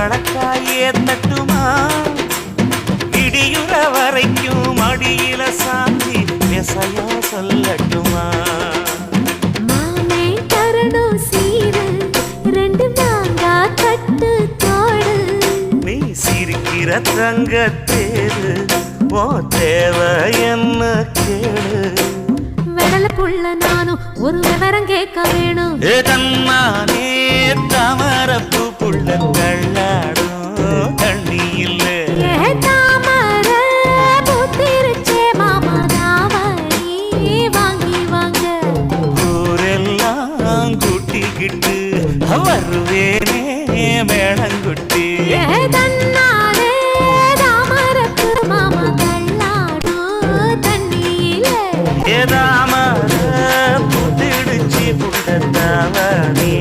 பழக்காயே தட்டுமா இடியுற வரைக்கும் அடியில சாந்தி விசையா சொல்லட்டுமா மாமே தரணும் சீரு ரெண்டு மாங்கா கட்டு தோடு நீ சிரிக்கிற தங்கத்தேரு ஓ தேவை என்ன கேளு வெடல புள்ள நானும் ஒரு விவரம் கேட்க வேணும் தன்னானே தாமரப்பூ புள்ள கள்ளாடும் தண்ணி இல்லை தாமர பூத்திருச்சே மாமா தாவணி வாங்கி வாங்க ஊரெல்லாம் கூட்டிக்கிட்டு வருவேனே மேளங்குட்டி தன்னாலே தாமரப்பு மாமா கள்ளாடும் தண்ணியில ஏதாமர புத்திடுச்சி புள்ள தாவணி